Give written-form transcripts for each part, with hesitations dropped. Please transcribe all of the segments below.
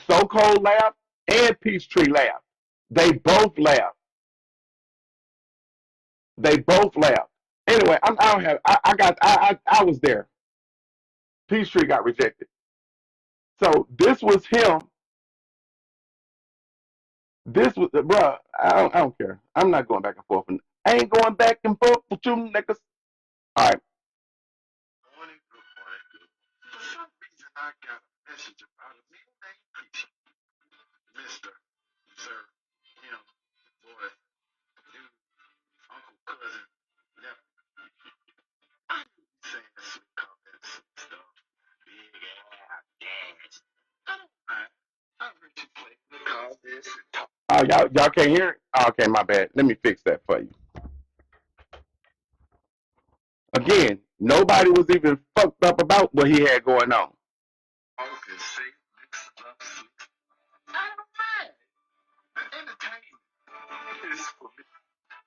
So Cold laughed and Peachtree laughed. They both laughed. They both laughed. Anyway, I don't have. I was there. Peachtree got rejected. So this was him. This was, bruh. I don't care. I'm not going back and forth. I ain't going back and forth with you niggas. All right. Morning, good morning, good. For some reason, I got a message about a man named Preacher. Mr. Sir, him, boy, dude, uncle, cousin, nephew. I saying some comments and stuff. Big ass dads. I don't mind. I heard you play the comments and talk. Oh, y'all can't hear it? Oh, okay, my bad. Let me fix that for you. Again, nobody was even fucked up about what he had going on. And say mix up sweet. I don't mind. The entertainment is for me.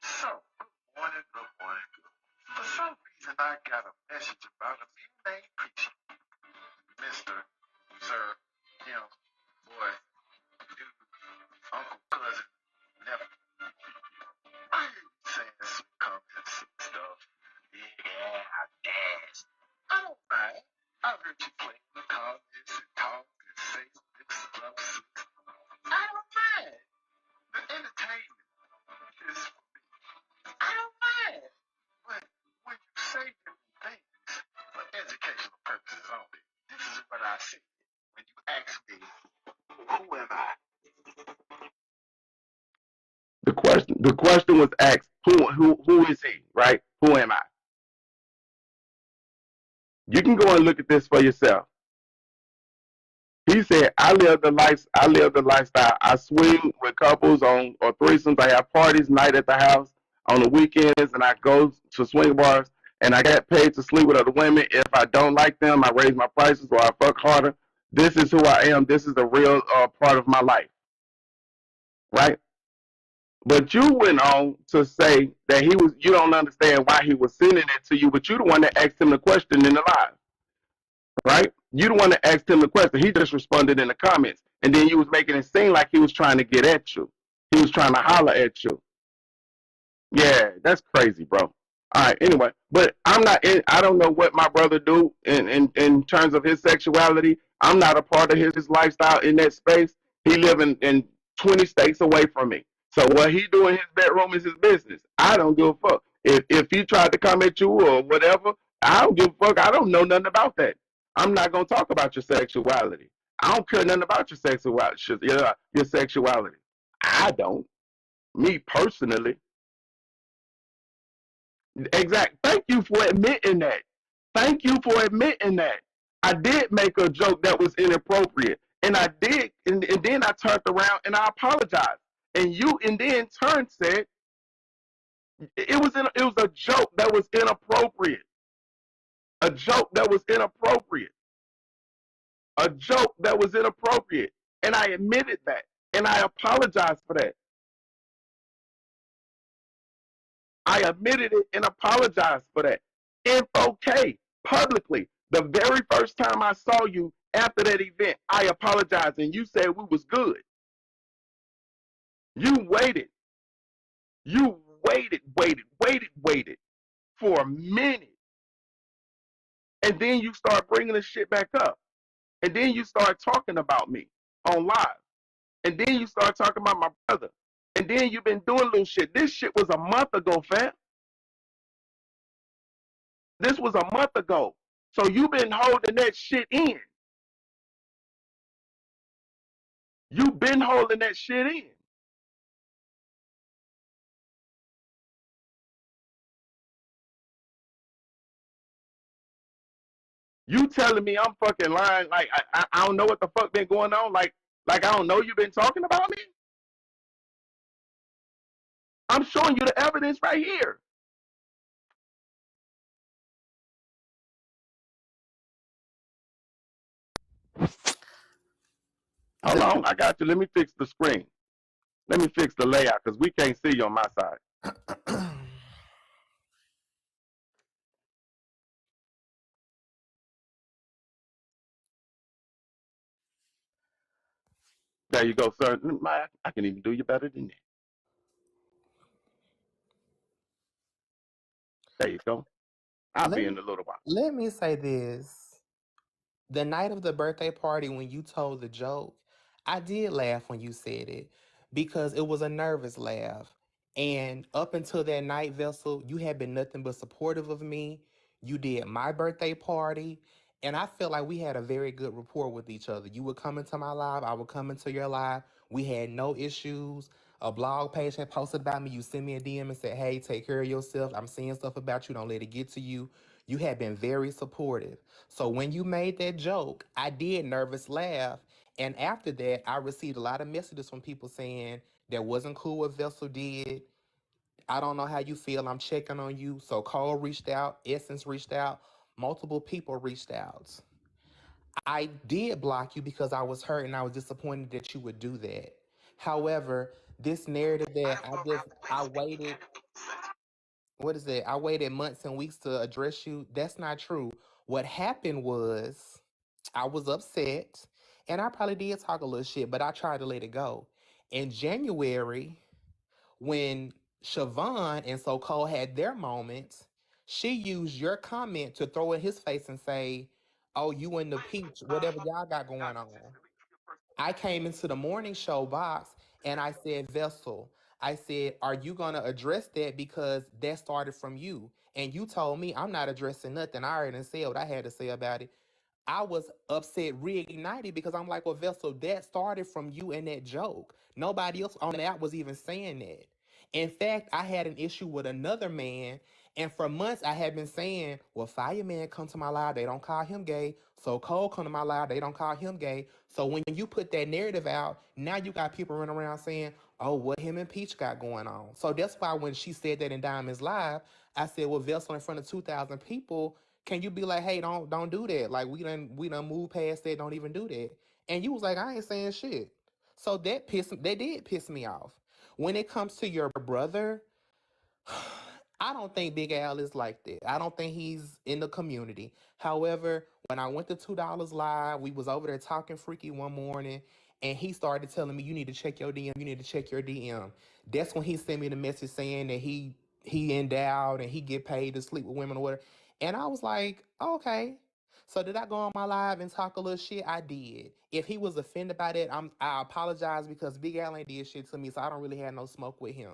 So, good morning, good morning, good. For some reason, I got a message about a man named Preacher. Mr. Sir, him, boy, dude, uncle, cousin, nephew. I hear you saying some comments and stuff. Yeah, dash. I don't mind. I heard you play the comments and talk and say mix up sweet. I don't mind. The entertainment is for me. I don't mind. But when you say different things for educational purposes only, this is what I see. When you ask me, who am I? The question was asked, who is he, right? Who am I? You can go and look at this for yourself. He said, I live the lifestyle. I swing with couples on or threesomes. I have parties night at the house on the weekends, and I go to swing bars, and I get paid to sleep with other women. If I don't like them, I raise my prices or I fuck harder. This is who I am. This is the real part of my life, right? But you went on to say that you don't understand why he was sending it to you, but you the one that asked him the question in the live, right? You the one that asked him the question. He just responded in the comments. And then you was making it seem like he was trying to get at you. He was trying to holler at you. Yeah, that's crazy, bro. All right, anyway, but I don't know what my brother do in terms of his sexuality. I'm not a part of his lifestyle in that space. He live in 20 states away from me. So what he do in his bedroom is his business. I don't give a fuck. If he tried to come at you or whatever, I don't give a fuck. I don't know nothing about that. I'm not gonna talk about your sexuality. I don't care nothing about your sexuality. I don't. Me personally. Exact. Thank you for admitting that. Thank you for admitting that. I did make a joke that was inappropriate, and I did, and then I turned around and I apologized, and you, and then turned said it was a joke that was inappropriate, a joke that was inappropriate, a joke that was inappropriate, and I admitted that, and I apologized for that. I admitted it and apologized for that. Okay, publicly. The very first time I saw you after that event, I apologized and you said we was good. You waited. You waited for a minute. And then you start bringing this shit back up. And then you start talking about me on live. And then you start talking about my brother. And then you've been doing little shit. This shit was a month ago, fam. This was a month ago. So you've been holding that shit in. You've been holding that shit in. You telling me I'm fucking lying? Like I don't know what the fuck been going on. Like I don't know you been talking about me. I'm showing you the evidence right here. Hold on, I got you. Let me fix the screen. Let me fix the layout because we can't see you on my side. There you go, sir. I can even do you better than that. There you go. I'll Let be me, in a little while. let me say this. The night of the birthday party, when you told the joke, I did laugh when you said it because it was a nervous laugh. And up until that night, Vessel, you had been nothing but supportive of me. You did my birthday party. And I felt like we had a very good rapport with each other. You would come into my live, I would come into your live. We had no issues. A blog page had posted about me. You sent me a DM and said, hey, take care of yourself. I'm seeing stuff about you. Don't let it get to you. You had been very supportive. So when you made that joke, I did nervous laugh. And after that, I received a lot of messages from people saying that wasn't cool what Vessel did. I don't know how you feel. I'm checking on you. So Cole reached out, Essence reached out, multiple people reached out. I did block you because I was hurt and I was disappointed that you would do that. However, this narrative that I waited, what is it? I waited months and weeks to address you. That's not true. What happened was I was upset and I probably did talk a little shit, but I tried to let it go. In January, when Siobhan and So Cole had their moments, she used your comment to throw in his face and say, oh, you and the peach, whatever y'all got going on. I came into the morning show box and I said, Vessel, I said, are you going to address that? Because that started from you. And you told me I'm not addressing nothing. I already said what I had to say about it. I was upset, reignited, because I'm like, well, Vessel, that started from you and that joke. Nobody else on the app was even saying that. In fact, I had an issue with another man, and for months I had been saying, well, Fireman come to my live, they don't call him gay. So Cole come to my live, they don't call him gay. So when you put that narrative out, now you got people running around saying, oh, what him and Peach got going on. So that's why when she said that in Diamond's live, I said, well, Vessel in front of 2,000 people, can you be like, hey, don't do that? Like we done move past that. Don't even do that. And you was like, I ain't saying shit. So that did piss me off. When it comes to your brother, I don't think Big Al is like that. I don't think he's in the community. However, when I went to $2 live, we was over there talking freaky one morning, and he started telling me, you need to check your DM, you need to check your DM. That's when he sent me the message saying that he endowed and he get paid to sleep with women or whatever. And I was like, okay. So did I go on my live and talk a little shit? I did. If he was offended by that, I apologize because Big Al ain't did shit to me, so I don't really have no smoke with him.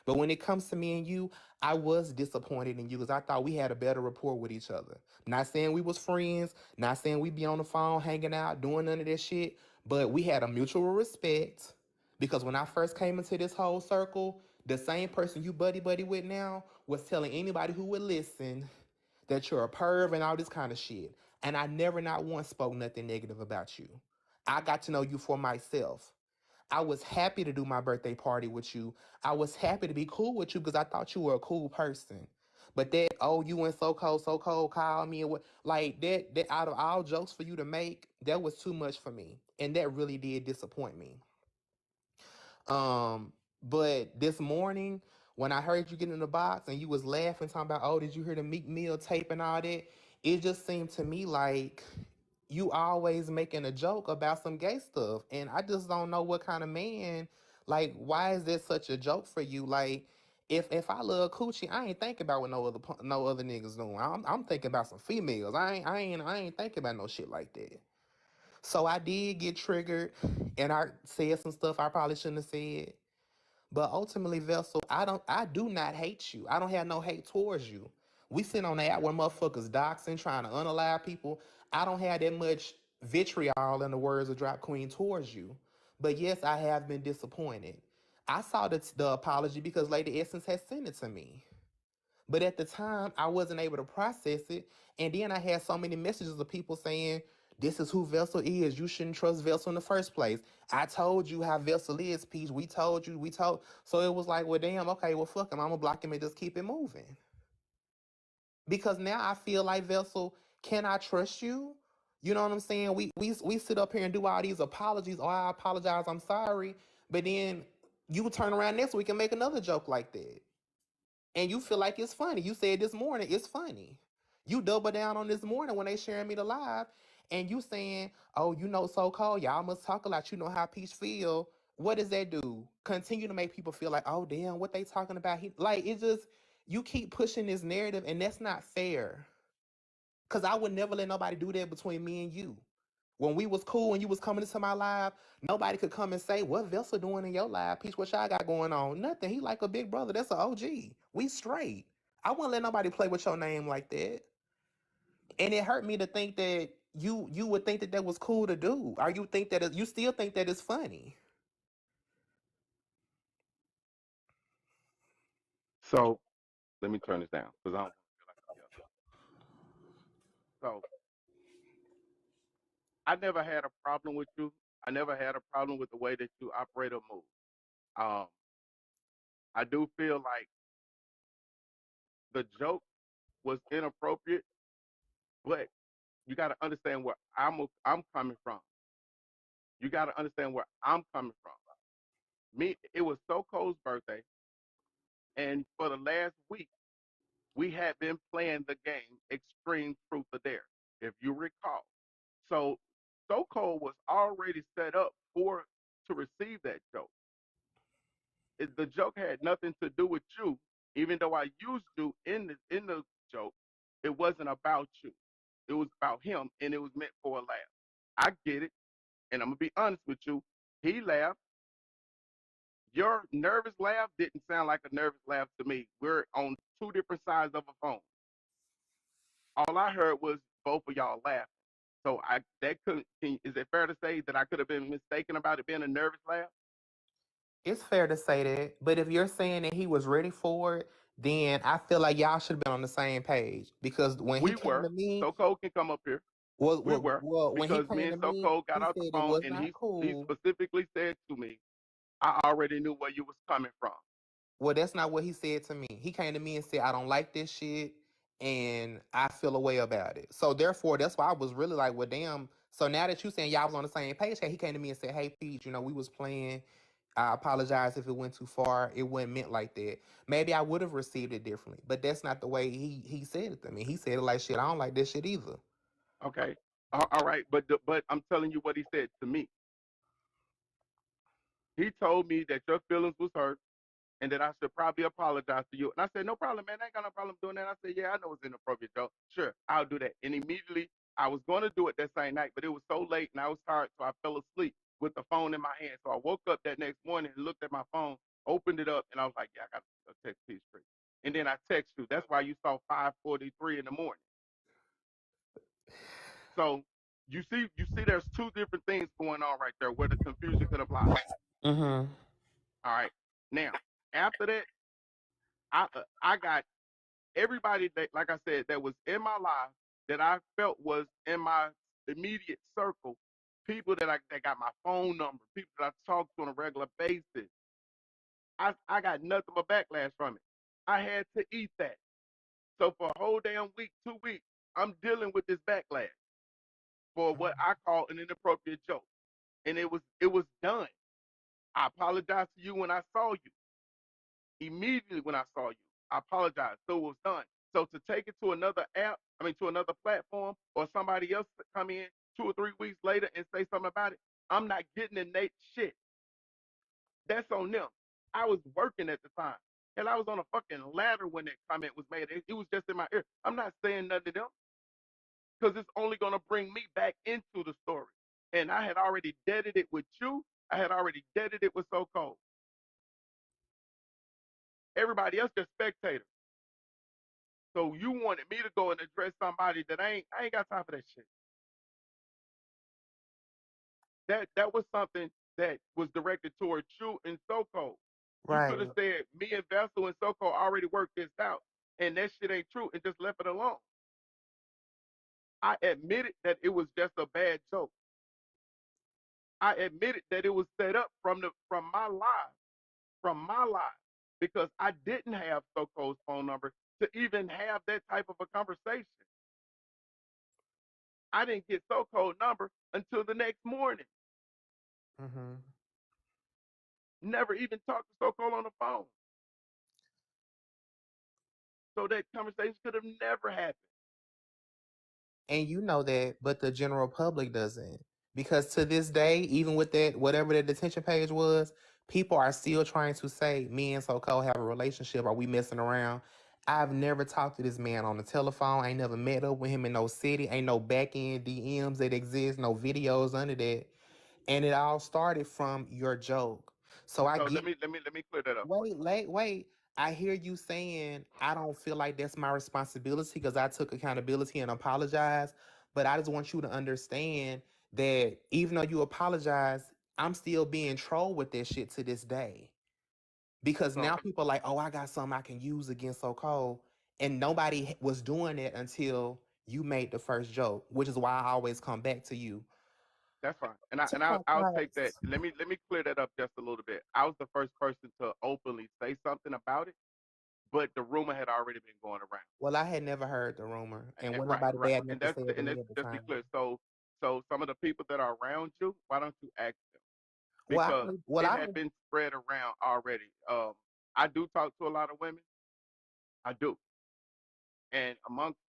But when it comes to me and you, I was disappointed in you because I thought we had a better rapport with each other. Not saying we was friends, not saying we be on the phone hanging out, doing none of that shit, but we had a mutual respect because when I first came into this whole circle, the same person you buddy with now was telling anybody who would listen that you're a perv and all this kind of shit. And I never not once spoke nothing negative about you. I got to know you for myself. I was happy to do my birthday party with you. I was happy to be cool with you because I thought you were a cool person. But that, oh, you went so cold, call me and what, like that out of all jokes for you to make, that was too much for me. And that really did disappoint me. Um, but this morning, when I heard you get in the box and you was laughing, talking about, oh, did you hear the Meek Mill tape and all that? It just seemed to me like you always making a joke about some gay stuff. And I just don't know what kind of man, like, why is this such a joke for you? Like, if I love coochie, I ain't thinking about what no other niggas doing. I'm thinking about some females. I ain't thinking about no shit like that. So I did get triggered and I said some stuff I probably shouldn't have said. But ultimately, Vessel, I do not hate you. I don't have no hate towards you. We sit on the app where motherfuckers doxing, trying to unalive people. I don't have that much vitriol in the words of Drop Queen towards you. But yes, I have been disappointed. I saw the apology because Lady Essence had sent it to me. But at the time, I wasn't able to process it. And then I had so many messages of people saying, this is who Vessel is. You shouldn't trust Vessel in the first place. I told you how Vessel is, Peach. We told you, we told. So it was like, well, damn, okay, well, fuck him. I'm going to block him and just keep it moving. Because now I feel like, Vessel, can I trust you? You know what I'm saying? We sit up here and do all these apologies. Oh, I apologize. I'm sorry. But then you turn around next week and make another joke like that. And you feel like it's funny. You said this morning it's funny. You double down on this morning when they sharing me the live. And you saying, oh, you know, so cold, y'all must talk a lot. You know how Peach feel. What does that do? Continue to make people feel like, oh damn, what they talking about? He like it just you keep pushing this narrative, and that's not fair. Cause I would never let nobody do that between me and you. When we was cool and you was coming into my live, nobody could come and say, what Vessel doing in your live? Peach, what y'all got going on? Nothing. He like a big brother. That's an OG. We straight. I wouldn't let nobody play with your name like that. And it hurt me to think that you would think that that was cool to do. Or you think that you still think that it's funny. So let me turn this down because I don't want to feel like I'm yelling. So I never had a problem with you. I never had a problem with the way that you operate or move. Um, I do feel like the joke was inappropriate, but you got to understand where I'm coming from. You got to understand where I'm coming from. Me, it was Soko's birthday, and for the last week, we had been playing the game Extreme Truth or Dare, if you recall. So Soko was already set up for to receive that joke. The joke had nothing to do with you, even though I used you in the joke. It wasn't about you. It was about him, and it was meant for a laugh. I get it, and I'm gonna be honest with you. He laughed. Your nervous laugh didn't sound like a nervous laugh to me. We're on two different sides of a phone. All I heard was both of y'all laughing. So I that couldn't. Is it fair to say that I could have been mistaken about it being a nervous laugh? It's fair to say that. But if you're saying that he was ready for it, then I feel like y'all should have been on the same page. Because when he We came to were. me, Soko can come up here. We were when he because me came and to me, Soko got he out the said it phone was and not he cool. specifically said to me, I already knew where you was coming from. Well, that's not what he said to me. He came to me and said, I don't like this shit and I feel a way about it. So therefore, that's why I was really like, well, damn. So now that you saying y'all was on the same page, hey, he came to me and said, hey, Peach, you know, we was playing. I apologize if it went too far. It wasn't meant like that. Maybe I would have received it differently, but that's not the way he said it to me. He said it like shit. I don't like this shit either. Okay. All right, but I'm telling you what he said to me. He told me that your feelings was hurt and that I should probably apologize to you. And I said, no problem, man. I ain't got no problem doing that. I said, yeah, I know it's inappropriate, Joe. Sure, I'll do that. And immediately, I was going to do it that same night, but it was so late and I was tired, so I fell asleep with the phone in my hand. So I woke up that next morning and looked at my phone, opened it up, and I was like, yeah, I got to text Peace Tree. And then I text you. That's why you saw 5:43 in the morning. So you see, there's two different things going on right there where the confusion could have lied. Mm-hmm. All right. Now, after that, I got everybody that, like I said, that was in my life that I felt was in my immediate circle, people that got my phone number, people that I talk to on a regular basis. I got nothing but backlash from it. I had to eat that. So for a whole damn week, 2 weeks, I'm dealing with this backlash for what I call an inappropriate joke. And it was done. I apologized to you when I saw you. Immediately when I saw you, I apologized. So it was done. So to take it to another app, I mean to another platform, or somebody else to come in 2 or 3 weeks later and say something about it, I'm not getting in Nate's shit. That's on them. I was working at the time. And I was on a fucking ladder when that comment was made. It was just in my ear. I'm not saying nothing to them because it's only going to bring me back into the story. And I had already deaded it with you. I had already deaded it with So Cold. Everybody else just spectators. So you wanted me to go and address somebody that I ain't got time for that shit. That was something that was directed towards you and Soko. You Right. could have said me and Vessel and Soko already worked this out, and that shit ain't true, and just left it alone. I admitted that it was just a bad joke. I admitted that it was set up from my live because I didn't have Soko's phone number to even have that type of a conversation. I didn't get Soko's number until the next morning. Mm-hmm. Never even talked to Soko on the phone. So that conversation could have never happened. And you know that, but the general public doesn't. Because to this day, even with that, whatever the detention page was, people are still trying to say, me and SoCo have a relationship. Are we messing around? I've never talked to this man on the telephone. I ain't never met up with him in no city. Ain't no back end DMs that exist, no videos under that. And it all started from your joke. So I So get let me clear that up for you. wait. I hear you saying I don't feel like that's my responsibility because I took accountability and apologized. But I just want you to understand that even though you apologize, I'm still being trolled with that shit to this day. Because So now people are like, oh, I got something I can use against So Cold. And nobody was doing it until you made the first joke, which is why I always come back to you. that's fine, To I'll take that. apologize. Let me clear that up just a little bit. I was the first person to openly say something about it, but the rumor had already been going around. Well, I had never heard the rumor, and wasn't Right, nobody right, bad enough to say it to and me let's at the just be time. clear. So some of the people that are around you, why don't you ask them? Well, I Because don't. Well, it I had don't. been spread around already. I do talk to a lot of women. I do, and amongst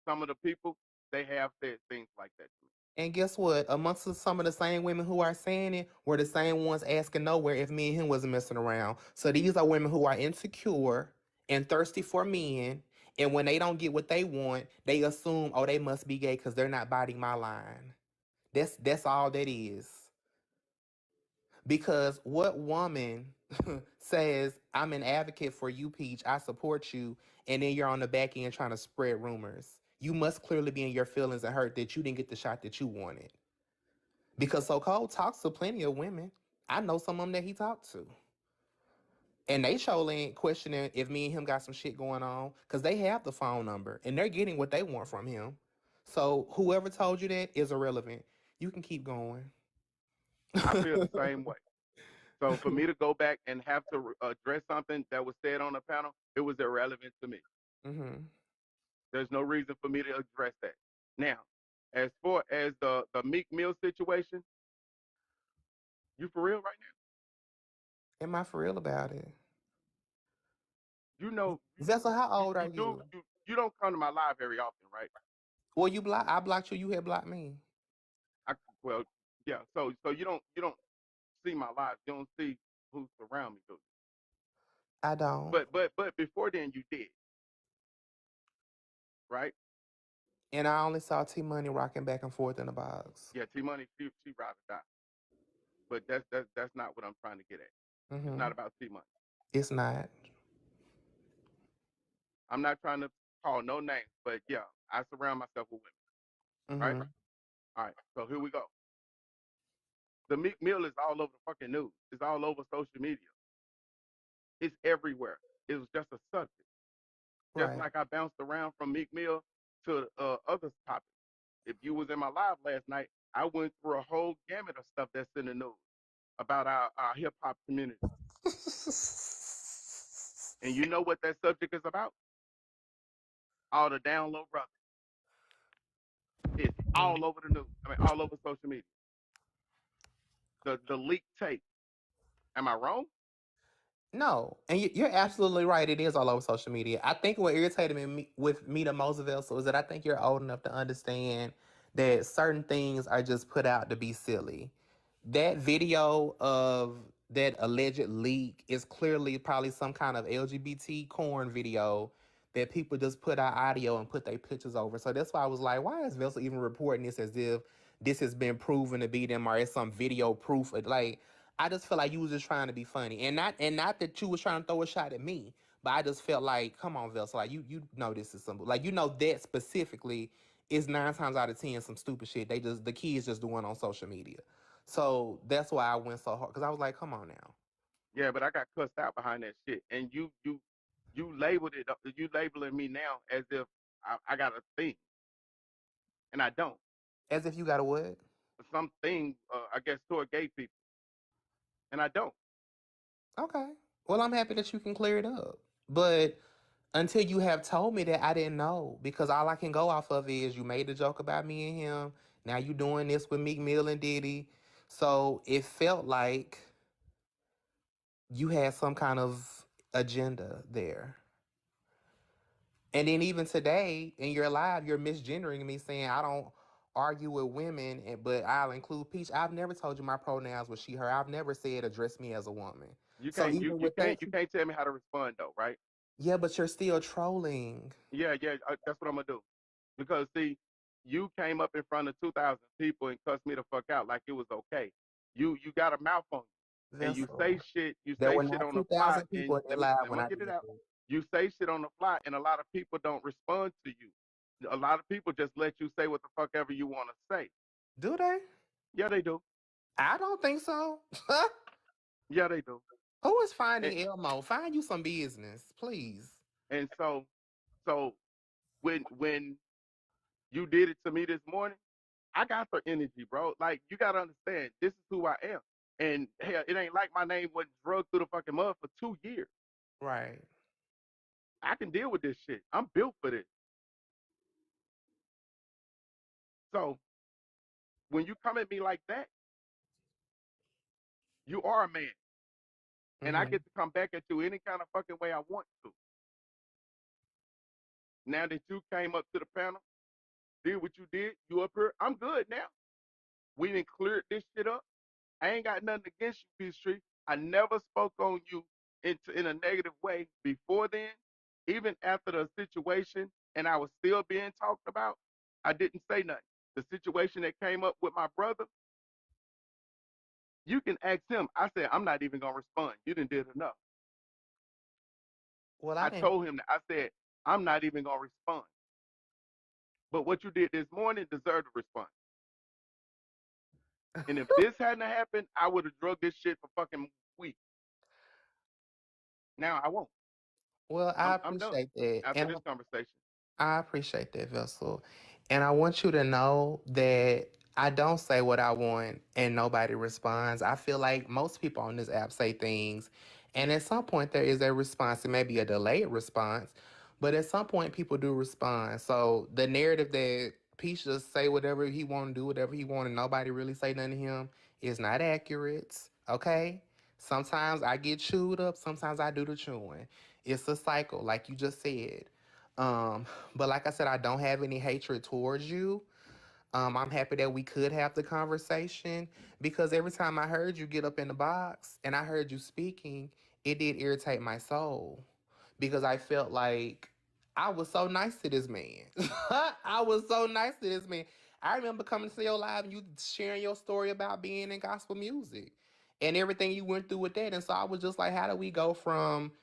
some of the people, they have said things like that to me. And guess what? Some of the same women who are saying it were the same ones asking nowhere if me and him wasn't messing around. So these are women who are insecure and thirsty for men. And when they don't get what they want, they assume, oh, they must be gay because they're not biting my line. That's all that is. Because what woman says, I'm an advocate for you, Peach, I support you, and then you're on the back end trying to spread rumors? You must clearly be in your feelings and hurt that you didn't get the shot that you wanted. Because So Cole talks to plenty of women. I know some of them that he talked to. And they surely ain't questioning if me and him got some shit going on because they have the phone number and they're getting what they want from him. So whoever told you that is irrelevant. You can keep going. I feel the same way. So for me to go back and have to address something that was said on the panel, it was irrelevant to me. Mm-hmm. There's no reason for me to address that. Now, as far as the Meek Mill situation, you for real right now? Am I for real about it? You know, Vessel, how old are you do you? you don't come to my live very often, right? Well, I blocked you, you had blocked me. I well, yeah. So you don't see my lives. You don't see who's around me, do you? I don't. But before then you did, right? And I only saw T Money rocking back and forth in the box. Yeah, T Money, she ride or die. But that's not what I'm trying to get at. It's Mm-hmm. not about T Money. It's not. I'm not trying to call no names, but yeah, I surround myself with women. Right? Mm-hmm. All right. So here we go. The Meek Mill is all over the fucking news. It's all over social media. It's everywhere. It was just a subject. Just Right. like I bounced around from Meek Mill to other topics. If you was in my live last night, I went through a whole gamut of stuff that's in the news about our hip hop community. And you know what that subject is about? All the down low brothers. It's all over the news. I mean, all over social media. The leaked tape. Am I wrong? No, and you're absolutely right. It is all over social media. I think what irritated me with me the most, Vessel, is that I think you're old enough to understand that certain things are just put out to be silly. That video of that alleged leak is clearly probably some kind of LGBT corn video that people just put out audio and put their pictures over. So that's why I was like, why is Vessel even reporting this as if this has been proven to be them or it's some video proof? Like, I just felt like you was just trying to be funny, and not that you was trying to throw a shot at me, but I just felt like, come on, Vessel, like you know this is some like you know that specifically is 9 times out of 10 some stupid shit. The kids just doing on social media, so that's why I went so hard because I was like, come on now, Yeah, but I got cussed out behind that shit. And you labeled it. You labeling me now as if I got a thing, and I don't. as if you got a what? Something, I guess, toward gay people, and I don't. Okay, well I'm happy that you can clear it up, but until you have told me that I didn't know because all I can go off of is you made a joke about me and him. Now you doing this with Meek Mill and Diddy. So it felt like you had some kind of agenda there. And then even today in your live, you're misgendering me, saying I don't argue with women, but I'll include Peach. I've never told you my pronouns were she, her. I've never said address me as a woman. You So can't even with that, you can't tell me how to respond though, right? yeah, but you're still trolling. Yeah, yeah, that's what I'm gonna do. Because see, you came up in front of 2,000 people and cussed me the fuck out like it was okay. You got a mouth on you, and Vessel. you There say were shit not on the fly. 2,000 And people in that live let when me I get did it out. it. You say shit on the fly, and a lot of people don't respond to you. A lot of people just let you say what the fuck ever you want to say. Do they? Yeah, they do. I don't think so. Yeah, they do. Who is And finding Elmo? Find you some business, please. and so when you did it to me this morning, I got the energy, bro. Like you gotta understand, this is who I am. And hell, it ain't like my name wasn't drugged through the fucking mud for 2 years. Right. I can deal with this shit. I'm built for this. So when you come at me like that, you are a man. And I Hmm. get to come back at you any kind of fucking way I want to. Now that you came up to the panel, did what you did, you up here, I'm good now. We didn't clear this shit up. I ain't got nothing against you, Peachtree. I never spoke on you in a negative way before then. Even after the situation and I was still being talked about, I didn't say nothing. The situation that came up with my brother, you can ask him. I said, I'm not even gonna respond. You didn't did enough. Well, I I didn't. told him that I said, I'm not even gonna respond. But what you did this morning deserved a response. And if this hadn't happened, I would have drugged this shit for fucking weeks. Now I won't. Well, I I'm done appreciate that, after and this conversation. I appreciate that, Vessel. And I want you to know that I don't say what I want and nobody responds. I feel like most people on this app say things, and at some point there is a response. It may be a delayed response, but at some point people do respond. So the narrative that Peach just say whatever he want to do, whatever he want, and nobody really say nothing to him is not accurate. Okay? Sometimes I get chewed up, sometimes I do the chewing. It's a cycle, like you just said. Um, but like I said, I don't have any hatred towards you. I'm happy that we could have the conversation because every time I heard you get up in the box and I heard you speaking, it did irritate my soul because I felt like I was so nice to this man. I was so nice to this man. I remember coming to your live and you sharing your story about being in gospel music and everything you went through with that. And so I was just like, how do we go from,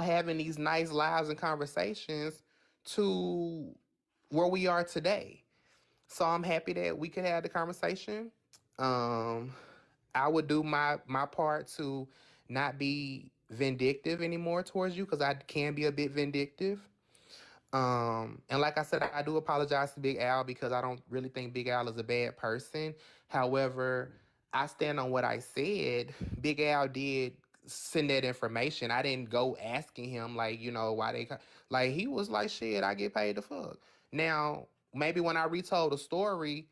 having these nice lives and conversations to where we are today? So I'm happy that we could have the conversation. Um, I would do my part to not be vindictive anymore towards you because I can be a bit vindictive. And like I said, I do apologize to Big Al because I don't really think Big Al is a bad person. However, I stand on what I said. Big Al did send that information. I didn't go asking him like, why like he was like, shit, I get paid to fuck. Now, maybe when I retold the story,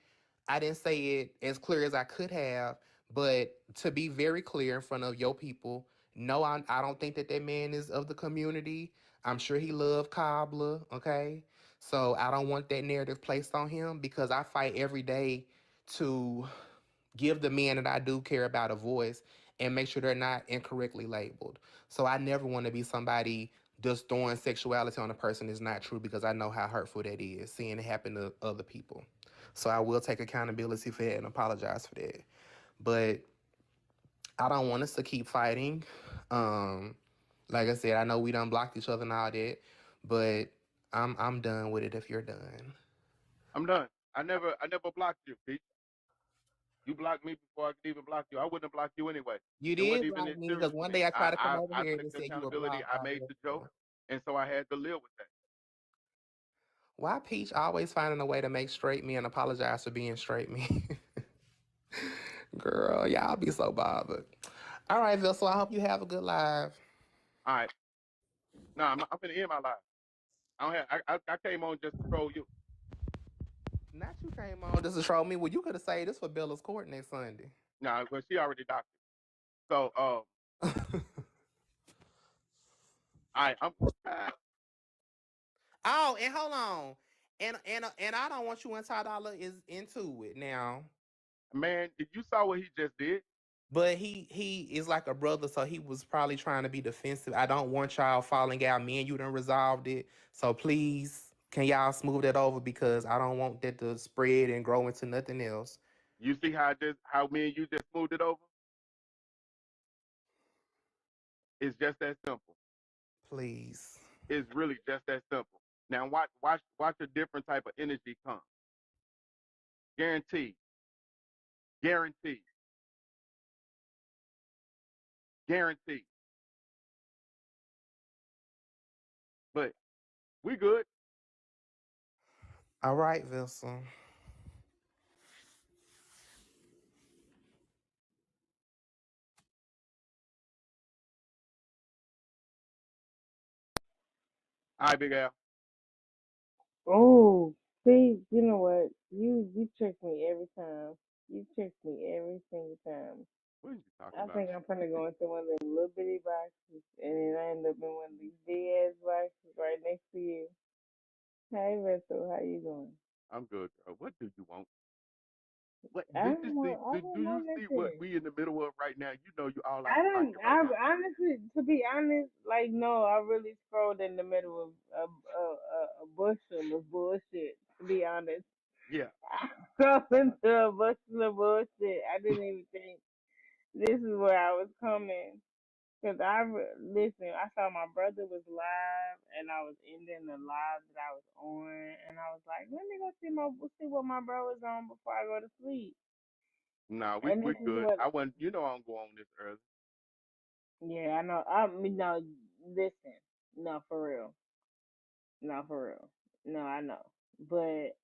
I didn't say it as clear as I could have, but to be very clear in front of your people, no, I don't think that man is of the community. I'm sure he loved Cobbler, okay? So I don't want that narrative placed on him because I fight every day to give the men that I do care about a voice and make sure they're not incorrectly labeled. So I never want to be somebody just throwing sexuality on a person is not true because I know how hurtful that is, seeing it happen to other people. So I will take accountability for that and apologize for that. But I don't want us to keep fighting. Um, like I said, I know we done blocked each other and all that, but I'm done with it if you're done. I'm done. I never blocked you, Pete. You blocked me before I could even block you. I wouldn't have blocked you anyway. You It wasn't did even block as me serious because to one me. day I tried to come over I here took and the say you were accountability. blocked I by made the joke, Vessel. and so I had to live with that. Why Peach always finding a way to make straight me and apologize for being straight me? Girl, y'all be so bothered. All right, Vessel, I hope you have a good live. All right. No, I'm gonna end my life. I don't have. I came on just to troll you. Not you came on just to troll me. Well, you could have saved this for Bella's court next Sunday. No, but she already doctored. So, all right. Oh, and hold on. And I don't want you and Ty Dolla is into it now. Man, you saw what he just did. But he is like a brother, so he was probably trying to be defensive. I don't want y'all falling out. Me and you done resolved it. So please, can y'all smooth that over because I don't want that to spread and grow into nothing else. You see how me and you just smoothed it over? It's just that simple. Please. It's really just that simple. Now watch a different type of energy come. Guaranteed. Guaranteed. Guaranteed. But we good. All right, Vessel. All right, Big Al. Oh, see, you know what? You trick me every time. You trick me every single time. What are you talking I about? think I'm gonna go into one of them little bitty boxes, and then I end up in one of these big ass boxes right next to you. Hey, Vessel, how you doing? I'm good, girl. What do you want? What I did don't you see? want. I Do don't you want see what nothing. we in the middle of right now? You know you all out I of don't. pocket right I now. honestly, to be honest, like no, I really scrolled in the middle of a bushel of bullshit. To be honest, Yeah. I scrolled into a bushel of bullshit. I didn't even think this is where I was coming. Cause listen, I saw my brother was live, and I was ending the live that I was on, and I was like, let me go see what my bro was on before I go to sleep. Nah, And we this is good. what, I wasn't. You know I don't go on this early. yeah, I know. I mean, no, listen, no, for real, no, for real, no, I know, but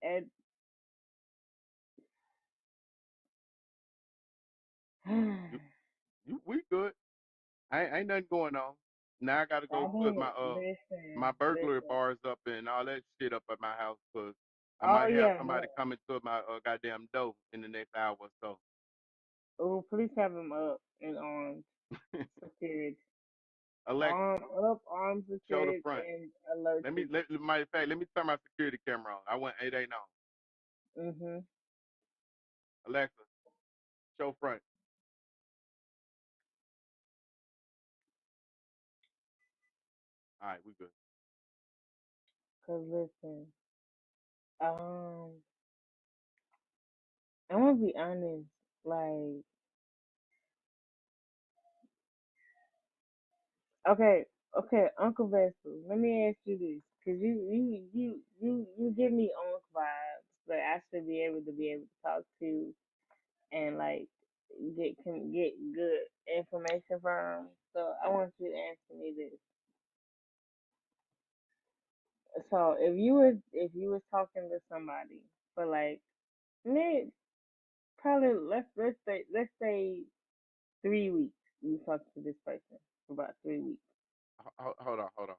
You we good. Ain't nothing going on. Now I gotta I go put didn't my listen, burglary listen. bars up and all that shit up at my house because I Oh might have yeah, somebody coming to my goddamn door in the next hour or so. oh please have him up and on security. Alexa, Armed, show the secured, front. and alerted. Matter of fact, let me turn my security camera on. I want 8 on. Mhm. Alexa, show front. All right, we good. Cause listen, um, I'm gonna be honest. Like, okay, okay, Uncle Vessel, let me ask you this, cause you give me Unc vibes. Like, I should be able to talk to and like get good information from. So I want you to answer me this. So if you was talking to somebody for like mid probably let's say 3 weeks, you talk to this person for about 3 weeks. Hold on.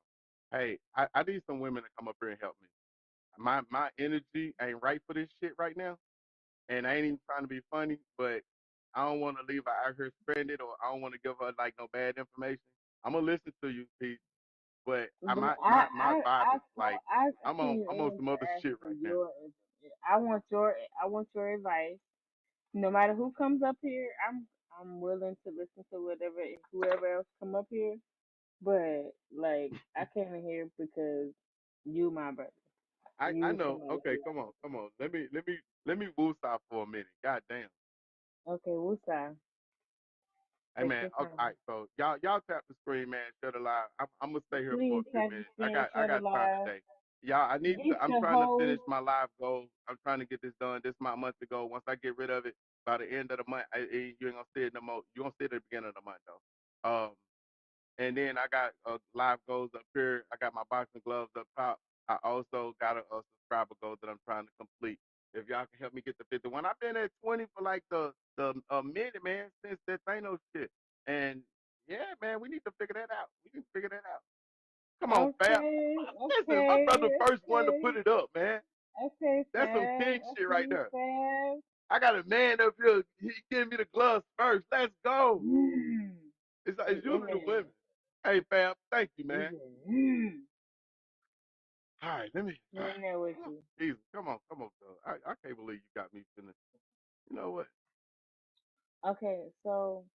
Hey, I need some women to come up here and help me. My energy ain't right for this shit right now, and I ain't even trying to be funny, but I don't want to leave her out here stranded, or I don't want to give her like no bad information. I'm gonna listen to you, Pete, but But my vibe is like I I'm on came in some to other ask shit for right now. I want your advice. No matter who comes up here, I'm willing to listen to whoever else come up here. But like I came in here because you my brother. I You know. somebody Okay, who come on. Let me woo stop for a minute. God damn. okay, Wusa, Hey take man, your all time. right. So y'all tap the screen, man. Shut the live. I'm gonna stay here for Please a few have the minutes. screen I shut got time alive. today. Y'all, Get I'm your trying to whole finish my live goal. I'm trying to get this done. This my month to go. Once I get rid of it by the end of the month, you ain't gonna see it no more. You gonna see it at the beginning of the month though. And then I got live goals up here. I got my boxing gloves up top. I also got a subscriber goal that I'm trying to complete. If y'all can help me get to 51, I've been at 20 for like the a minute, man, since that Thanos shit. And yeah, man, we need to figure that out. We need to figure that out. Come on, Fab. okay, Listen, my okay, brother first one to okay, put it up, man. okay, That's some Fab, king shit right okay, there. Fab. I got a man up here. He giving me the gloves first. Let's go. Mm. It's That usually the man, women. Hey, Fab, thank you, he man. said, mm. All right, let me. We're in there with you. Jesus, come on, dog. I can't believe you got me finished. You know what? Okay, so